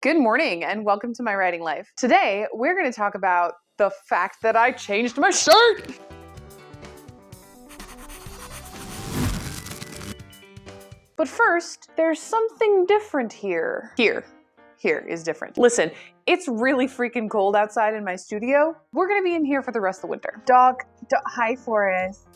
Good morning and welcome to my writing life. Today, we're going to talk about the fact that I changed my shirt. But first, there's something different here. Here is different. Listen, it's really freaking cold outside in my studio. We're going to be in here for the rest of the winter. Hi, Forrest.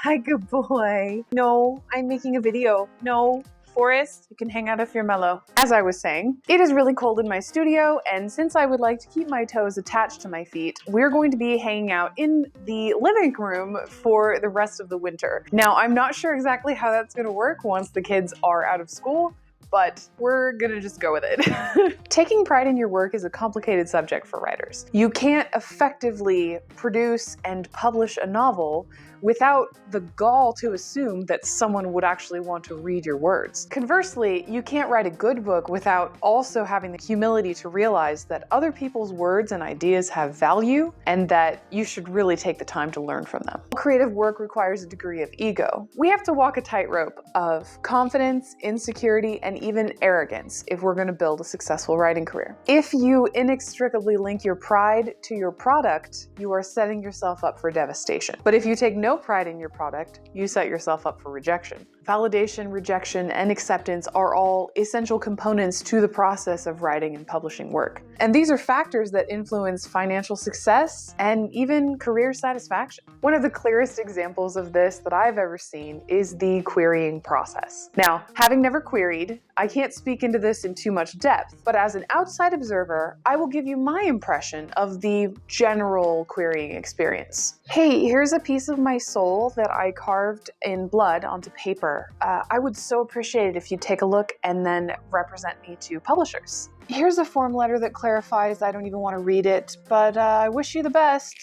Hi, good boy. No, I'm making a video. No, Forrest, you can hang out if you're mellow. As I was saying, it is really cold in my studio, and since I would like to keep my toes attached to my feet, we're going to be hanging out in the living room for the rest of the winter. Now, I'm not sure exactly how that's going to work once the kids are out of school, but we're gonna just go with it. Taking pride in your work is a complicated subject for writers. You can't effectively produce and publish a novel without the gall to assume that someone would actually want to read your words. Conversely, you can't write a good book without also having the humility to realize that other people's words and ideas have value and that you should really take the time to learn from them. Creative work requires a degree of ego. We have to walk a tightrope of confidence, insecurity, and even arrogance if we're going to build a successful writing career. If you inextricably link your pride to your product, you are setting yourself up for devastation. But if you take no pride in your product, you set yourself up for rejection. Validation, rejection, and acceptance are all essential components to the process of writing and publishing work. And these are factors that influence financial success and even career satisfaction. One of the clearest examples of this that I've ever seen is the querying process. Now, having never queried, I can't speak into this in too much depth, but as an outside observer, I will give you my impression of the general querying experience. Hey, here's a piece of my soul that I carved in blood onto paper. I would so appreciate it if you'd take a look and then represent me to publishers. Here's a form letter that clarifies I don't even want to read it, but I wish you the best.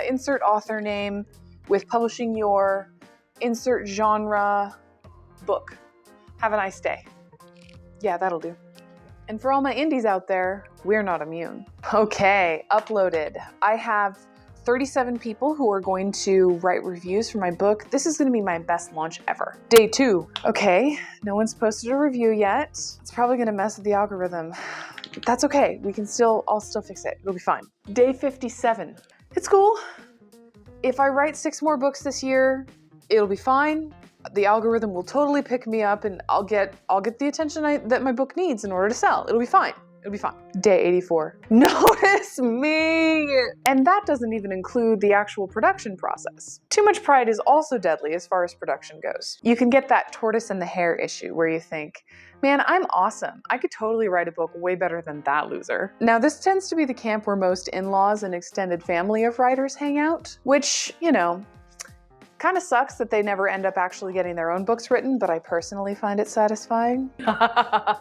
Insert author name with publishing your insert genre book. Have a nice day. Yeah, that'll do. And for all my indies out there, we're not immune. Okay, uploaded. I have 37 people who are going to write reviews for my book. This is going to be my best launch ever. Day 2. Okay, no one's posted a review yet. It's probably going to mess with the algorithm. That's okay. I'll still fix it. It'll be fine. Day 57. It's cool. If I write 6 more books this year, it'll be fine. The algorithm will totally pick me up and I'll get the attention that my book needs in order to sell. It'll be fine. It'll be fine. Day 84. Notice me! And that doesn't even include the actual production process. Too much pride is also deadly as far as production goes. You can get that tortoise and the hare issue where you think, man, I'm awesome. I could totally write a book way better than that loser. Now, this tends to be the camp where most in-laws and extended family of writers hang out, which, kind of sucks that they never end up actually getting their own books written, but I personally find it satisfying.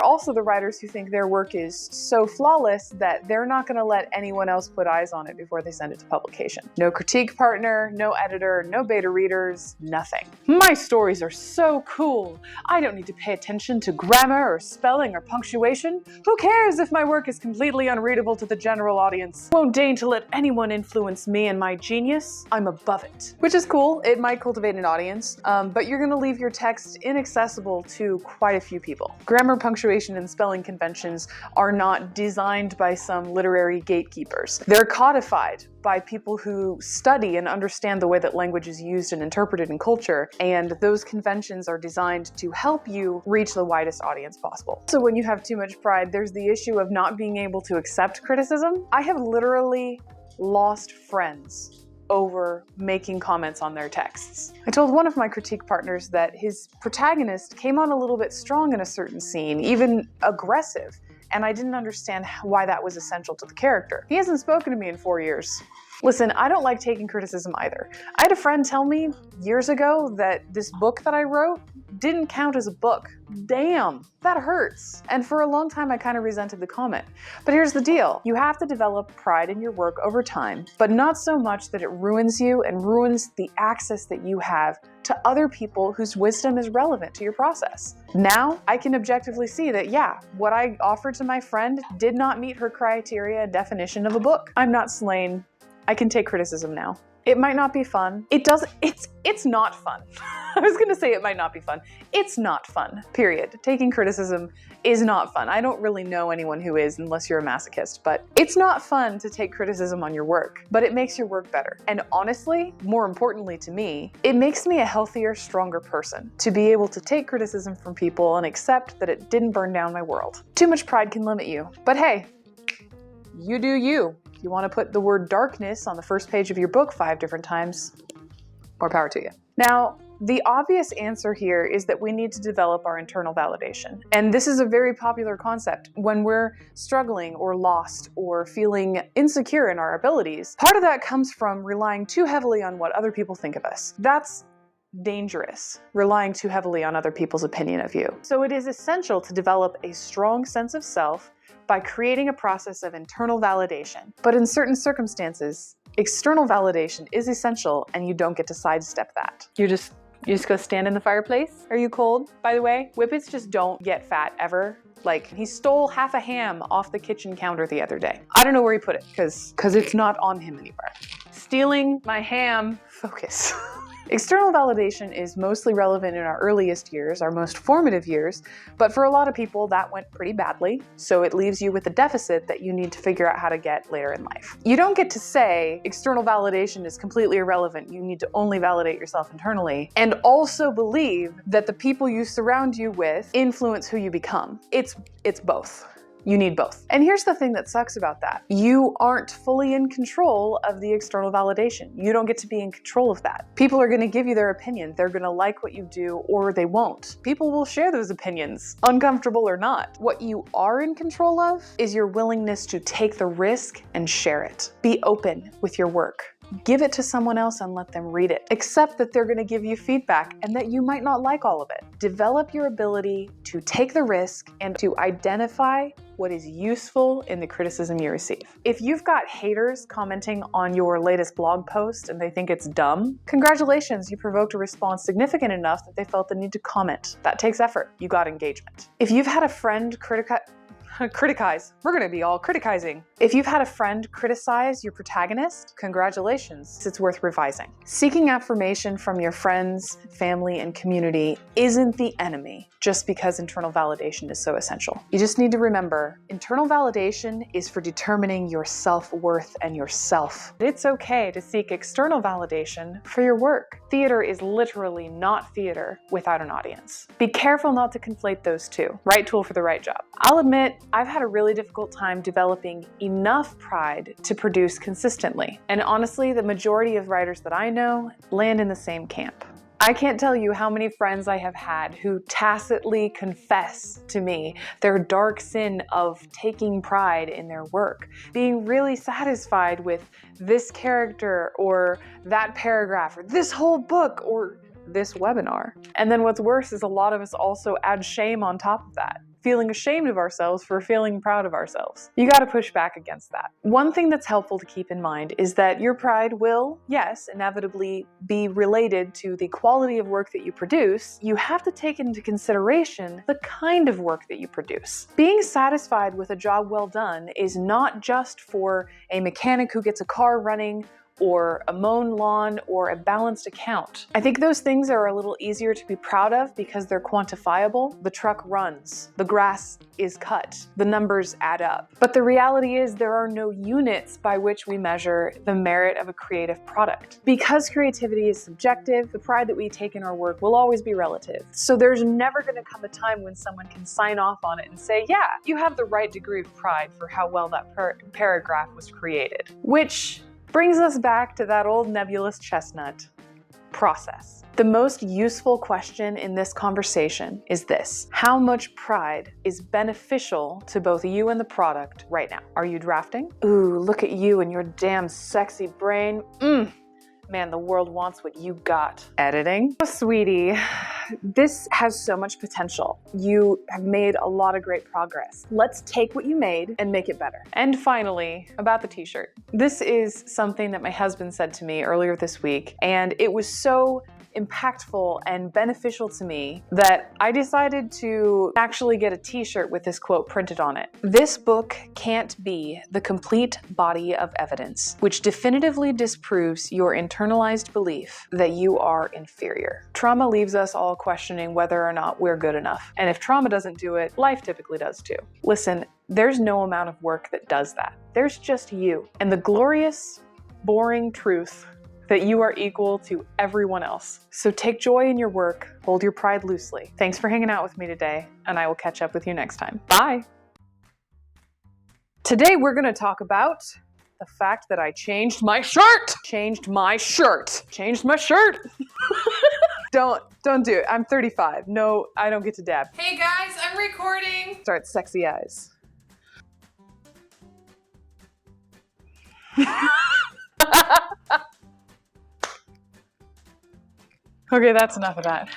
Also, the writers who think their work is so flawless that they're not going to let anyone else put eyes on it before they send it to publication. No critique partner, no editor, no beta readers, nothing. My stories are so cool. I don't need to pay attention to grammar or spelling or punctuation. Who cares if my work is completely unreadable to the general audience? Won't deign to let anyone influence me and my genius. I'm above it. Which is cool. It might cultivate an audience, but you're going to leave your text inaccessible to quite a few people. Grammar, punctuation, and spelling conventions are not designed by some literary gatekeepers. They're codified by people who study and understand the way that language is used and interpreted in culture, and those conventions are designed to help you reach the widest audience possible. So when you have too much pride, there's the issue of not being able to accept criticism. I have literally lost friends over making comments on their texts. I told one of my critique partners that his protagonist came on a little bit strong in a certain scene, even aggressive, and I didn't understand why that was essential to the character. He hasn't spoken to me in 4 years. Listen, I don't like taking criticism either. I had a friend tell me years ago that this book that I wrote didn't count as a book. Damn, that hurts. And for a long time, I kind of resented the comment. But here's the deal. You have to develop pride in your work over time, but not so much that it ruins you and ruins the access that you have to other people whose wisdom is relevant to your process. Now, I can objectively see that, yeah, what I offered to my friend did not meet her criteria and definition of a book. I'm not slain. I can take criticism now. It might not be fun. It's not fun. I was gonna say it might not be fun. It's not fun, period. Taking criticism is not fun. I don't really know anyone who is unless you're a masochist, but it's not fun to take criticism on your work, but it makes your work better. And honestly, more importantly to me, it makes me a healthier, stronger person to be able to take criticism from people and accept that it didn't burn down my world. Too much pride can limit you, but hey, you do you. If you want to put the word darkness on the first page of your book 5 different times, more power to you. Now, the obvious answer here is that we need to develop our internal validation. And this is a very popular concept when we're struggling or lost or feeling insecure in our abilities. Part of that comes from relying too heavily on what other people think of us. That's dangerous, relying too heavily on other people's opinion of you. So it is essential to develop a strong sense of self by creating a process of internal validation. But in certain circumstances, external validation is essential and you don't get to sidestep that. You just go stand in the fireplace? Are you cold? By the way, Whippets just don't get fat ever. Like, he stole half a ham off the kitchen counter the other day. I don't know where he put it, because it's not on him anywhere. Stealing my ham, focus. External validation is mostly relevant in our earliest years, our most formative years, but for a lot of people that went pretty badly, so it leaves you with a deficit that you need to figure out how to get later in life. You don't get to say external validation is completely irrelevant, you need to only validate yourself internally, and also believe that the people you surround you with influence who you become. It's both. You need both. And here's the thing that sucks about that. You aren't fully in control of the external validation. You don't get to be in control of that. People are going to give you their opinion. They're going to like what you do or they won't. People will share those opinions, uncomfortable or not. What you are in control of is your willingness to take the risk and share it. Be open with your work. Give it to someone else and let them read it. Accept that they're going to give you feedback and that you might not like all of it. Develop your ability to take the risk and to identify what is useful in the criticism you receive. If you've got haters commenting on your latest blog post and they think it's dumb, congratulations, you provoked a response significant enough that they felt the need to comment. That takes effort. You got engagement. If you've had a friend criticize. We're going to be all criticizing. If you've had a friend criticize your protagonist, congratulations. It's worth revising. Seeking affirmation from your friends, family, and community isn't the enemy just because internal validation is so essential. You just need to remember, internal validation is for determining your self-worth and yourself. It's okay to seek external validation for your work. Theater is literally not theater without an audience. Be careful not to conflate those two. Right tool for the right job. I'll admit, I've had a really difficult time developing enough pride to produce consistently. And honestly, the majority of writers that I know land in the same camp. I can't tell you how many friends I have had who tacitly confess to me their dark sin of taking pride in their work, being really satisfied with this character or that paragraph or this whole book or this webinar. And then what's worse is a lot of us also add shame on top of that. Feeling ashamed of ourselves for feeling proud of ourselves. You gotta push back against that. One thing that's helpful to keep in mind is that your pride will, yes, inevitably be related to the quality of work that you produce. You have to take into consideration the kind of work that you produce. Being satisfied with a job well done is not just for a mechanic who gets a car running or a mown lawn, or a balanced account. I think those things are a little easier to be proud of because they're quantifiable. The truck runs, the grass is cut, the numbers add up. But the reality is there are no units by which we measure the merit of a creative product. Because creativity is subjective, the pride that we take in our work will always be relative. So there's never gonna come a time when someone can sign off on it and say, yeah, you have the right degree of pride for how well that paragraph was created. Which brings us back to that old nebulous chestnut: process. The most useful question in this conversation is this: how much pride is beneficial to both you and the product right now? Are you drafting? Ooh, look at you and your damn sexy brain. Man, the world wants what you got. Editing? Oh, sweetie, this has so much potential. You have made a lot of great progress. Let's take what you made and make it better. And finally, about the t-shirt. This is something that my husband said to me earlier this week, and it was so impactful and beneficial to me that I decided to actually get a t-shirt with this quote printed on it. This book can't be the complete body of evidence which definitively disproves your internalized belief that you are inferior. Trauma leaves us all questioning whether or not we're good enough. And if trauma doesn't do it, life typically does too. Listen, there's no amount of work that does that. There's just you. And the glorious, boring truth that you are equal to everyone else. So take joy in your work, hold your pride loosely. Thanks for hanging out with me today, and I will catch up with you next time. Bye! Today we're gonna talk about the fact that I changed my shirt! Changed my shirt! Don't do it. I'm 35. No, I don't get to dab. Hey guys, I'm recording! Start sexy eyes. Okay, that's enough of that.